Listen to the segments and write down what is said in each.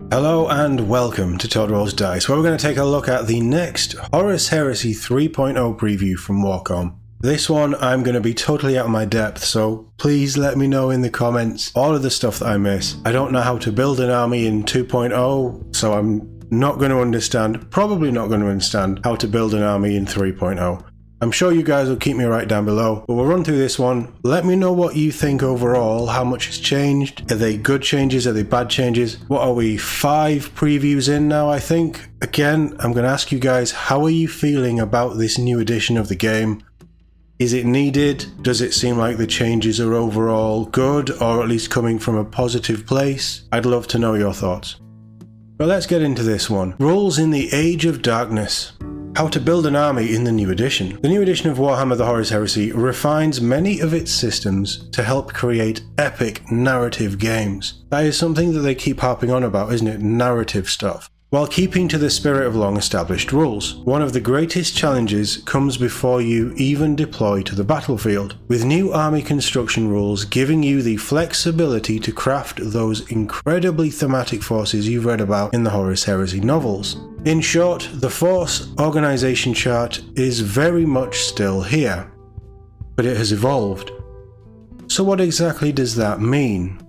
Hello and welcome to Todd Rolls Dice, where we're going to take a look at the next Horus Heresy 3.0 preview from Warhammer. This one I'm going to be totally out of my depth, so please let me know in the comments all of the stuff that I miss. I don't know how to build an army in 2.0, so I'm not going to understand, probably not going to understand how to build an army in 3.0. I'm sure you guys will keep me right down below, but we'll run through this one. Let me know what you think overall, how much has changed. Are they good changes? Are they bad changes? What are we, 5 previews in now, I think? Again, I'm going to ask you guys, how are you feeling about this new edition of the game? Is it needed? Does it seem like the changes are overall good, or at least coming from a positive place? I'd love to know your thoughts. But let's get into this one. Rules in the Age of Darkness. How to build an army in the new edition. The new edition of Warhammer the Horus Heresy refines many of its systems to help create epic narrative games. That is something that they keep harping on about, isn't it? Narrative stuff. While keeping to the spirit of long-established rules. One of the greatest challenges comes before you even deploy to the battlefield, with new army construction rules giving you the flexibility to craft those incredibly thematic forces you've read about in the Horus Heresy novels. In short, the Force organization chart is very much still here, but it has evolved. So what exactly does that mean?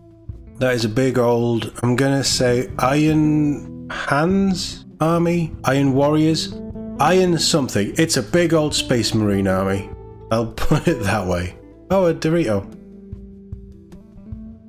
That is a big old, I'm gonna say, Iron Hands army? Iron Warriors? Iron something. It's a big old Space Marine army. I'll put it that way. Oh, a Dorito.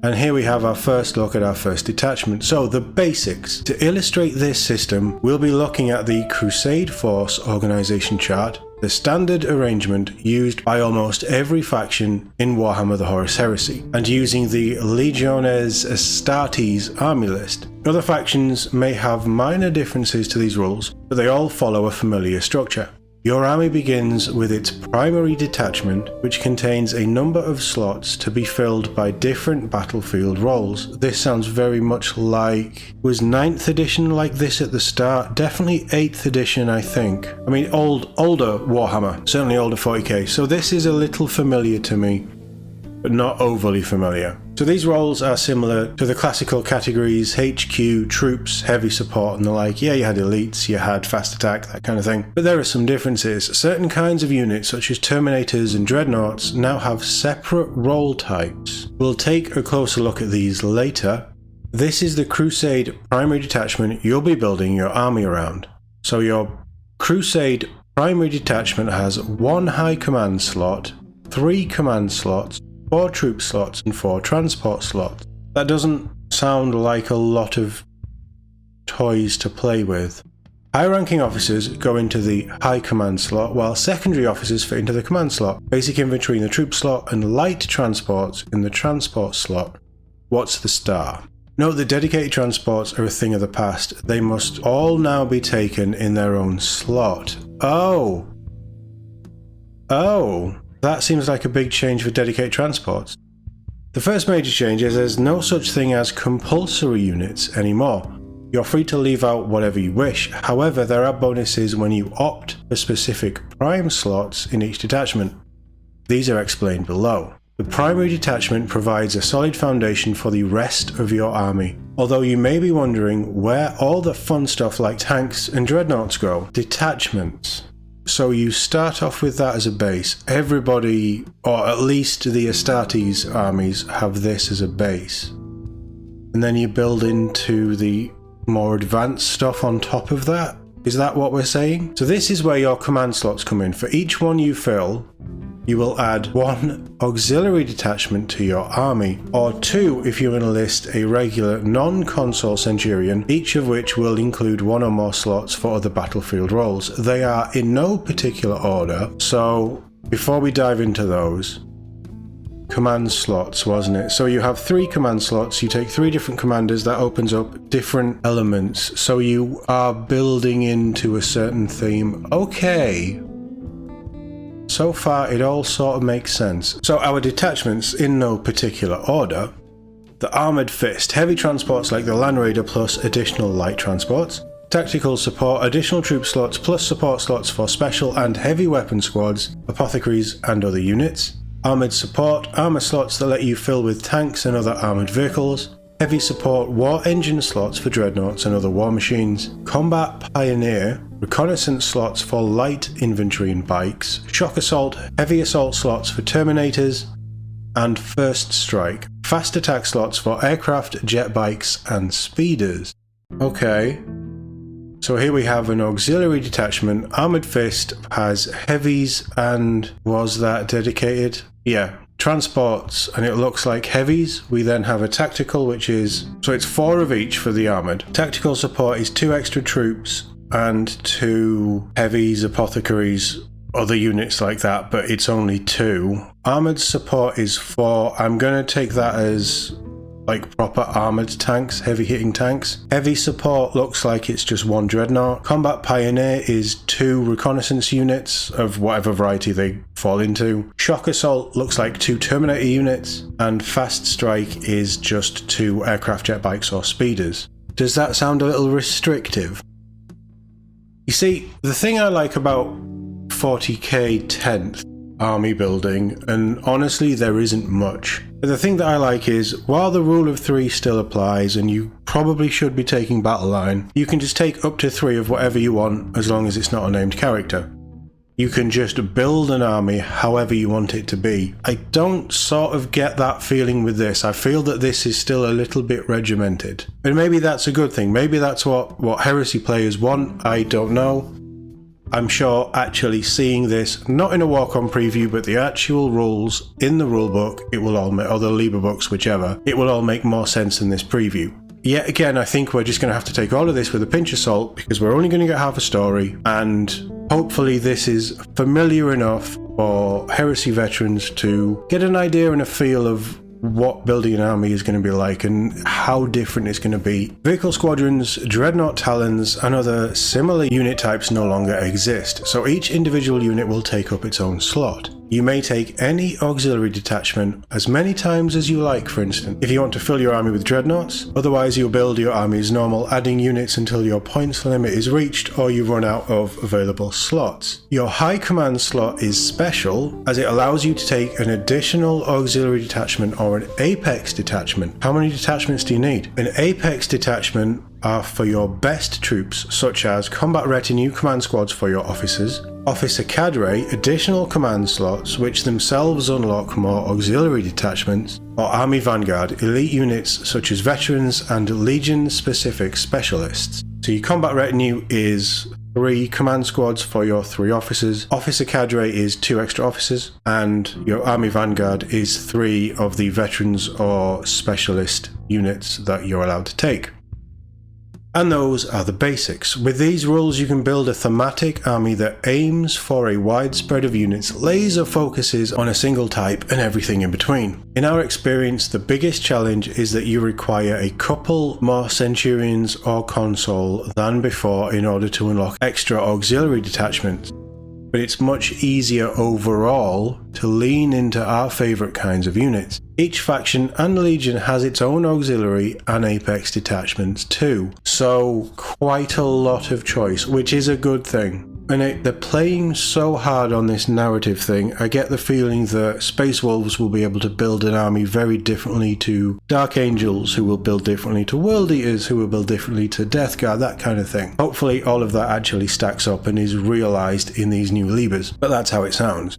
And here we have our first look at our first detachment. So the basics. To illustrate this system, we'll be looking at the Crusade Force organization chart, the standard arrangement used by almost every faction in Warhammer the Horus Heresy, and using the Legiones Astartes army list. Other factions may have minor differences to these rules, but they all follow a familiar structure. Your army begins with its primary detachment, which contains a number of slots to be filled by different battlefield roles. This sounds very much like... Was 9th edition like this at the start? Definitely 8th edition, I think. I mean, older Warhammer, certainly older 40k, so this is a little familiar to me, but not overly familiar. So these roles are similar to the classical categories HQ, troops, heavy support and the like. Yeah, you had elites, you had fast attack, that kind of thing. But there are some differences. Certain kinds of units, such as Terminators and Dreadnoughts, now have separate role types. We'll take a closer look at these later. This is the Crusade primary detachment you'll be building your army around. So your Crusade primary detachment has 1 high command slot, 3 command slots, 4 troop slots and 4 transport slots. That doesn't sound like a lot of toys to play with. High-ranking officers go into the high command slot, while secondary officers fit into the command slot, basic infantry in the troop slot, and light transports in the transport slot. What's the star? Note that dedicated transports are a thing of the past. They must all now be taken in their own slot. Oh! That seems like a big change for dedicated transports. The first major change is there's no such thing as compulsory units anymore. You're free to leave out whatever you wish, however there are bonuses when you opt for specific prime slots in each detachment. These are explained below. The primary detachment provides a solid foundation for the rest of your army, although you may be wondering where all the fun stuff like tanks and dreadnoughts go. Detachments. So you start off with that as a base. Everybody, or at least the Astartes armies, have this as a base. And then you build into the more advanced stuff on top of that. Is that what we're saying? So this is where your command slots come in. For each one you fill, you will add 1 auxiliary detachment to your army, or 2 if you enlist a regular non-console centurion, each of which will include 1 or more slots for other battlefield roles. They are in no particular order, so before we dive into those, command slots, wasn't it? So you have 3 command slots, you take 3 different commanders, that opens up different elements, so you are building into a certain theme. Okay. So far it all sort of makes sense. So our detachments, in no particular order: the Armoured Fist, heavy transports like the Land Raider plus additional light transports; tactical support, additional troop slots plus support slots for special and heavy weapon squads, apothecaries and other units; armoured support, armour slots that let you fill with tanks and other armoured vehicles; heavy support war engine slots for dreadnoughts and other war machines, combat pioneer, reconnaissance slots for light infantry and bikes, shock assault, heavy assault slots for terminators, and first strike, fast attack slots for aircraft, jet bikes, and speeders. Okay. So here we have an auxiliary detachment. Armoured Fist has heavies and was that dedicated? Yeah. Transports, and it looks like heavies. We then have a tactical, which is, so it's 4 of each for the armoured. Tactical support is 2 extra troops and 2 heavies, apothecaries, other units like that, but it's only 2. Armoured support is 4. I'm going to take that as like proper armoured tanks, heavy hitting tanks. Heavy support looks like it's just 1 dreadnought. Combat pioneer is 2 reconnaissance units of whatever variety they fall into. Shock assault looks like 2 terminator units, and fast strike is just 2 aircraft, jet bikes, or speeders. Does that sound a little restrictive? You see, the thing I like about 40k 10th army building, and honestly there isn't much. But the thing that I like is, while the rule of 3 still applies and you probably should be taking battle line, you can just take up to 3 of whatever you want as long as it's not a named character. You can just build an army however you want it to be. I don't sort of get that feeling with this. I feel that this is still a little bit regimented. And maybe that's a good thing. Maybe that's what Heresy players want. I don't know. I'm sure actually seeing this, not in a walk-on preview, but the actual rules in the rulebook, it will all make, or the Liber books, whichever, it will all make more sense than this preview. Yet again, I think we're just going to have to take all of this with a pinch of salt, because we're only going to get half a story, and hopefully this is familiar enough for Heresy veterans to get an idea and a feel of what building an army is going to be like and how different it's going to be. Vehicle squadrons, dreadnought talons, and other similar unit types no longer exist, so each individual unit will take up its own slot. You may take any auxiliary detachment as many times as you like, for instance, if you want to fill your army with dreadnoughts. Otherwise, you'll build your army as normal, adding units until your points limit is reached or you run out of available slots. Your high command slot is special, as it allows you to take an additional auxiliary detachment or an apex detachment. How many detachments do you need? An apex detachment are for your best troops, such as combat retinue command squads for your officers, officer cadre, additional command slots which themselves unlock more auxiliary detachments, or army vanguard, elite units such as veterans and legion specific specialists. So your combat retinue is 3 command squads for your 3 officers, officer cadre is 2 extra officers, and your army vanguard is 3 of the veterans or specialist units that you're allowed to take. And those are the basics. With these rules you can build a thematic army that aims for a wide spread of units, laser focuses on a single type and everything in between. In our experience, the biggest challenge is that you require a couple more centurions or consul than before in order to unlock extra auxiliary detachments. But it's much easier overall to lean into our favourite kinds of units. Each faction and legion has its own auxiliary and apex detachments too, so quite a lot of choice, which is a good thing. And they're playing so hard on this narrative thing, I get the feeling that Space Wolves will be able to build an army very differently to Dark Angels, who will build differently to World Eaters, who will build differently to Death Guard, that kind of thing. Hopefully all of that actually stacks up and is realised in these new Libers, but that's how it sounds.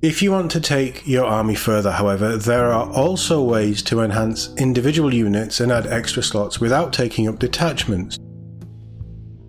If you want to take your army further, however, there are also ways to enhance individual units and add extra slots without taking up detachments.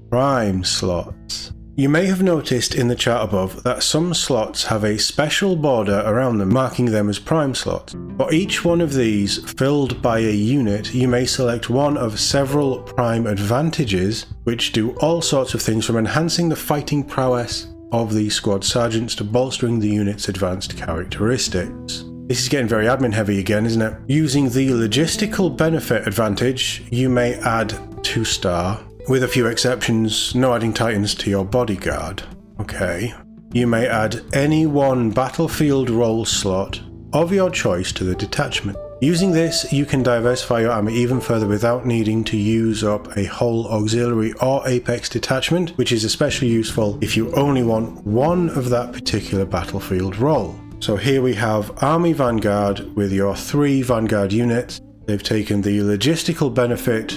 Prime slots. You may have noticed in the chart above that some slots have a special border around them, marking them as prime slots. For each one of these filled by a unit, you may select one of several prime advantages, which do all sorts of things from enhancing the fighting prowess of the squad sergeants to bolstering the unit's advanced characteristics. This is getting very admin heavy again, isn't it? Using the logistical benefit advantage, you may add 2-star. With a few exceptions, no adding titans to your bodyguard. Okay. You may add any one battlefield role slot of your choice to the detachment. Using this, you can diversify your army even further without needing to use up a whole auxiliary or apex detachment, which is especially useful if you only want one of that particular battlefield role. So here we have Army Vanguard with your 3 Vanguard units, They've taken the logistical benefit,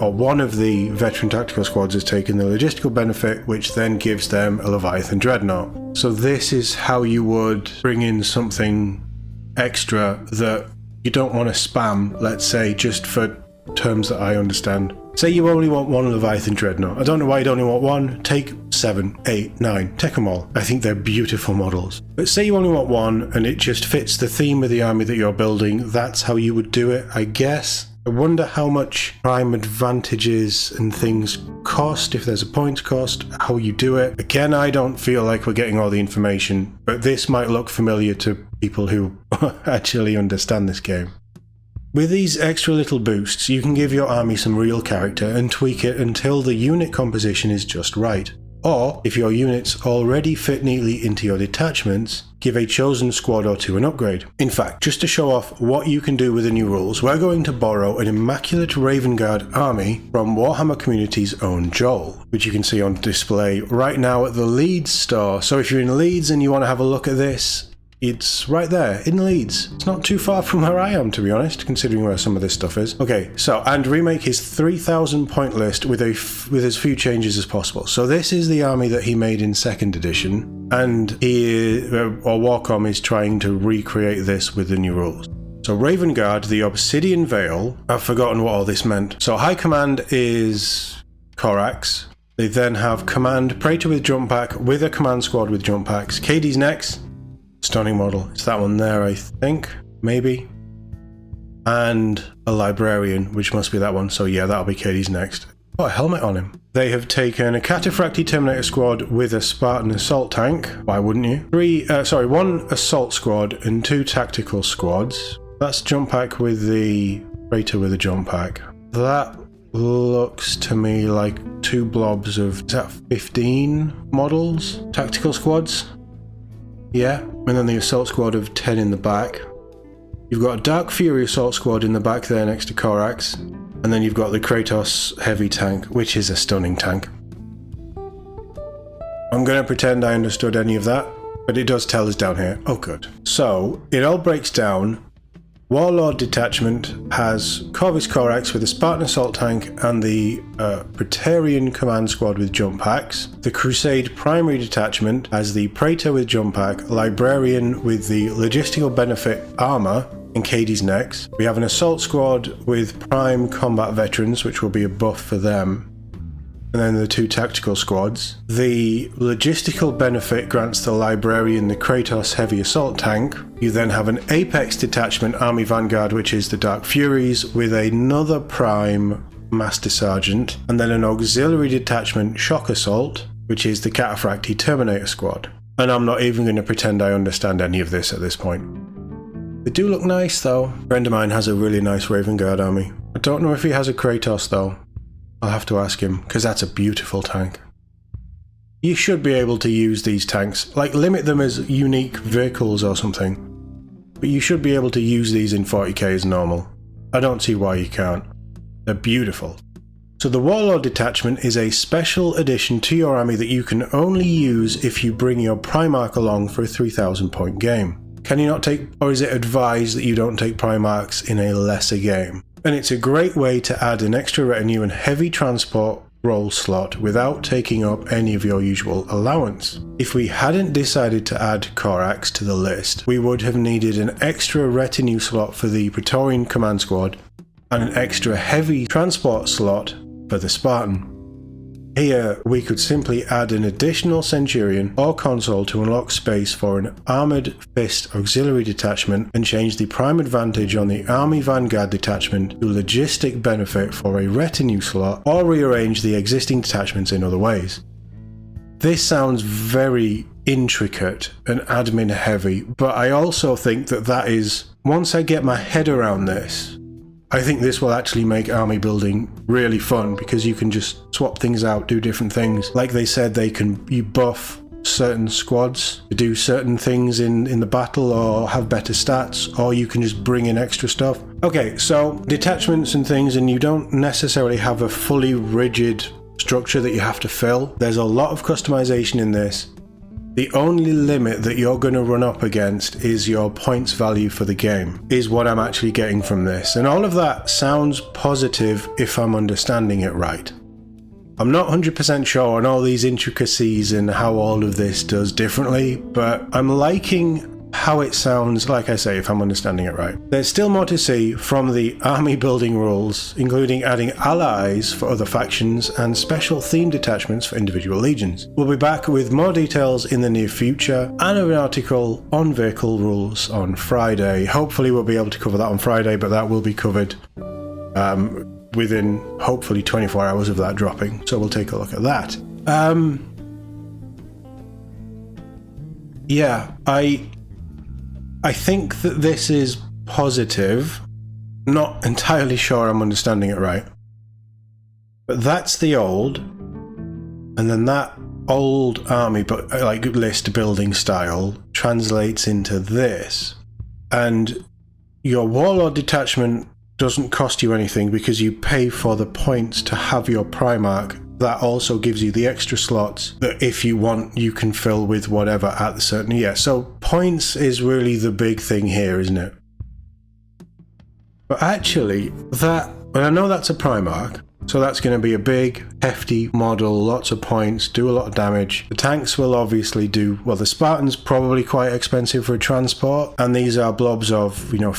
or one of the veteran tactical squads has taken the logistical benefit, which then gives them a Leviathan Dreadnought. So this is how you would bring in something extra that you don't want to spam, let's say, just for terms that I understand. Say you only want one Leviathan Dreadnought. I don't know why you'd only want one. Take 7, 8, 9. Take them all. I think they're beautiful models. But say you only want one and it just fits the theme of the army that you're building. That's how you would do it, I guess. I wonder how much prime advantages and things cost, if there's a points cost, how you do it. Again, I don't feel like we're getting all the information, but this might look familiar to people who actually understand this game. With these extra little boosts, you can give your army some real character and tweak it until the unit composition is just right. Or, if your units already fit neatly into your detachments, give a chosen squad or two an upgrade. In fact, just to show off what you can do with the new rules, we're going to borrow an immaculate Raven Guard army from Warhammer Community's own Joel, which you can see on display right now at the Leeds store. So if you're in Leeds and you want to have a look at this, it's right there in Leeds. It's not too far from where I am, to be honest, considering where some of this stuff is. Okay, so, and remake his 3,000 point list with as few changes as possible. So this is the army that he made in 2nd edition, and Warcom is trying to recreate this with the new rules. So Raven Guard, the Obsidian Veil, I've forgotten what all this meant. So High Command is Corax. They then have Command Praetor with Jump Pack with a Command Squad with Jump Packs. KD's next. Stunning model. It's that one there, I think. Maybe. And a Librarian, which must be that one. So yeah, that'll be KD's next. Got a helmet on him. They have taken a Cataphractii Terminator squad with a Spartan assault tank. Why wouldn't you? 1 assault squad and 2 tactical squads. That's Jump Pack with the Praetor with a Jump Pack. That looks to me like 2 blobs of, is that 15 models? Tactical squads? Yeah, and then the assault squad of 10 in the back. You've got a Dark Fury assault squad in the back there next to Corax, and then you've got the Kratos heavy tank, which is a stunning tank. I'm going to pretend I understood any of that, but it does tell us down here. Oh good. So, it all breaks down. Warlord Detachment has Corvus Corax with a Spartan Assault Tank and the Praetorian Command Squad with Jump Packs. The Crusade Primary Detachment has the Praetor with Jump Pack, Librarian with the Logistical Benefit Armor, and KD's next. We have an Assault Squad with Prime Combat Veterans, which will be a buff for them. And then the 2 tactical squads. The logistical benefit grants the Librarian the Kratos Heavy Assault Tank. You then have an Apex Detachment Army Vanguard, which is the Dark Furies, with another Prime Master Sergeant, and then an Auxiliary Detachment Shock Assault, which is the Cataphractii Terminator Squad. And I'm not even going to pretend I understand any of this at this point. They do look nice though. A friend of mine has a really nice Raven Guard army. I don't know if he has a Kratos though. I'll have to ask him, because that's a beautiful tank. You should be able to use these tanks, like limit them as unique vehicles or something. But you should be able to use these in 40k as normal. I don't see why you can't. They're beautiful. So the Warlord Detachment is a special addition to your army that you can only use if you bring your Primarch along for a 3,000 point game. Can you not take, or is it advised that you don't take Primarchs in a lesser game? And it's a great way to add an extra retinue and heavy transport role slot without taking up any of your usual allowance. If we hadn't decided to add Corax to the list, we would have needed an extra retinue slot for the Praetorian Command Squad and an extra heavy transport slot for the Spartan. Here, we could simply add an additional Centurion or Consul to unlock space for an Armoured Fist Auxiliary Detachment and change the prime advantage on the Army Vanguard Detachment to logistic benefit for a retinue slot, or rearrange the existing detachments in other ways. This sounds very intricate and admin heavy, but I also think that is, once I get my head around this, I think this will actually make army building really fun, because you can just swap things out, do different things. Like they said, you buff certain squads to do certain things in the battle or have better stats, or you can just bring in extra stuff. Okay, so detachments and things, and you don't necessarily have a fully rigid structure that you have to fill. There's a lot of customization in this. The only limit that you're going to run up against is your points value for the game, is what I'm actually getting from this. And all of that sounds positive if I'm understanding it right. I'm not 100% sure on all these intricacies and how all of this does differently, but I'm liking how it sounds, like I say, if I'm understanding it right. There's still more to see from the army building rules, including adding allies for other factions and special themed detachments for individual legions. We'll be back with more details in the near future and an article on vehicle rules on Friday. Hopefully we'll be able to cover that on Friday, but that will be covered within hopefully 24 hours of that dropping, so we'll take a look at that. Yeah, I think that this is positive. Not entirely sure I'm understanding it right. But that's the old, and then that old army but like list building style translates into this. And your warlord detachment doesn't cost you anything because you pay for the points to have your Primarch. That also gives you the extra slots that if you want you can fill with whatever at the certain, yeah, so points is really the big thing here, isn't it? But actually that, and I know that's a Primarch, so that's going to be a big hefty model, lots of points, do a lot of damage. The tanks will obviously do, well, the Spartan's probably quite expensive for transport, and these are blobs of 15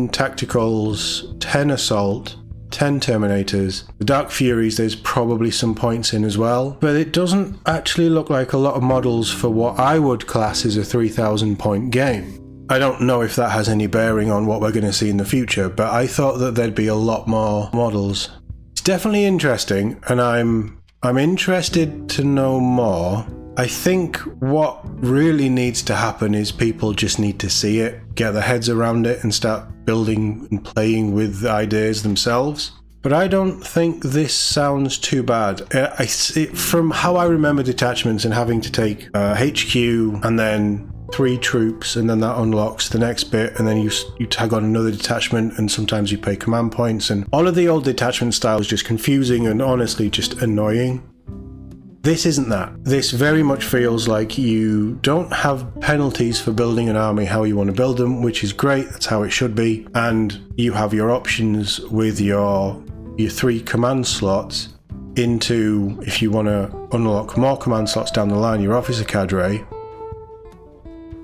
tacticals, 10 assault, 10 Terminators. The Dark Furies, there's probably some points in as well, but it doesn't actually look like a lot of models for what I would class as a 3,000 point game. I don't know if that has any bearing on what we're going to see in the future, but I thought that there'd be a lot more models. It's definitely interesting, and I'm interested to know more. I think what really needs to happen is people just need to see it, get their heads around it, and start building and playing with the ideas themselves. But I don't think this sounds too bad. From how I remember detachments and having to take HQ and then 3 troops, and then that unlocks the next bit, and then you tag on another detachment, and sometimes you pay command points, and all of the old detachment style is just confusing and honestly just annoying. This isn't that. This very much feels like you don't have penalties for building an army how you want to build them, which is great, that's how it should be, and you have your options with your 3 command slots into, if you want to unlock more command slots down the line, your officer cadre.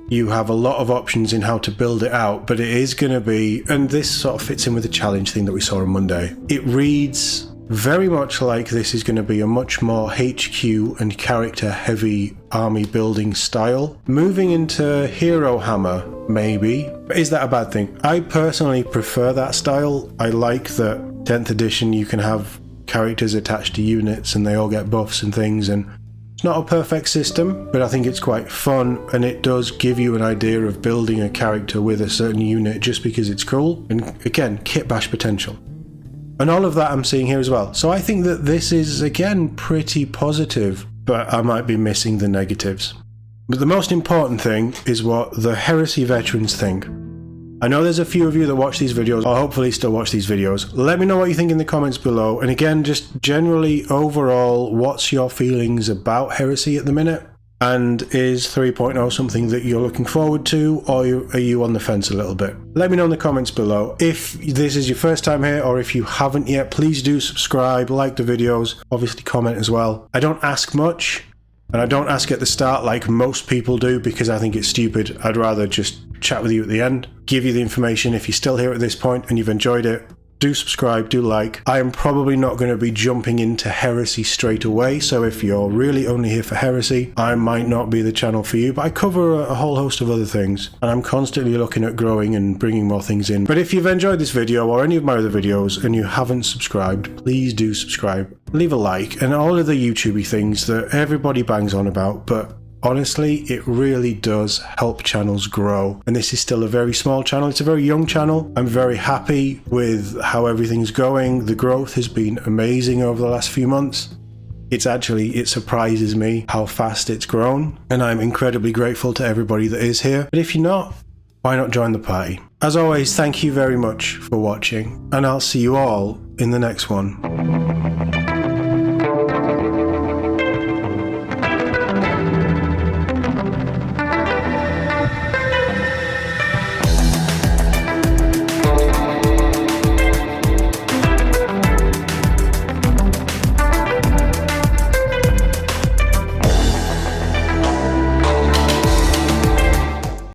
You have a lot of options in how to build it out, but it is going to be, and this sort of fits in with the challenge thing that we saw on Monday, it reads very much like this is going to be a much more HQ and character heavy army building style. Moving into Hero Hammer, maybe. But is that a bad thing? I personally prefer that style. I like that 10th edition you can have characters attached to units and they all get buffs and things, and it's not a perfect system, but I think it's quite fun, and it does give you an idea of building a character with a certain unit just because it's cool, and again, kit bash potential. And all of that I'm seeing here as well. So I think that this is, again, pretty positive, but I might be missing the negatives. But the most important thing is what the Heresy veterans think. I know there's a few of you that watch these videos, or hopefully still watch these videos. Let me know what you think in the comments below. And again, just generally, overall, what's your feelings about Heresy at the minute? And is 3.0 something that you're looking forward to, or are you on the fence a little bit? Let me know in the comments below. If this is your first time here, or if you haven't yet, please do subscribe, like the videos, obviously comment as well. I don't ask much, and I don't ask at the start like most people do because I think it's stupid. I'd rather just chat with you at the end, give you the information. If you're still here at this point and you've enjoyed it, do subscribe, do like. I am probably not going to be jumping into Heresy straight away, so if you're really only here for Heresy, I might not be the channel for you, but I cover a whole host of other things, and I'm constantly looking at growing and bringing more things in. But if you've enjoyed this video or any of my other videos and you haven't subscribed, please do subscribe, leave a like, and all of the YouTubey things that everybody bangs on about, but honestly, it really does help channels grow. And this is still a very small channel. It's a very young channel. I'm very happy with how everything's going. The growth has been amazing over the last few months. It surprises me how fast it's grown. And I'm incredibly grateful to everybody that is here. But if you're not, why not join the party? As always, thank you very much for watching. And I'll see you all in the next one.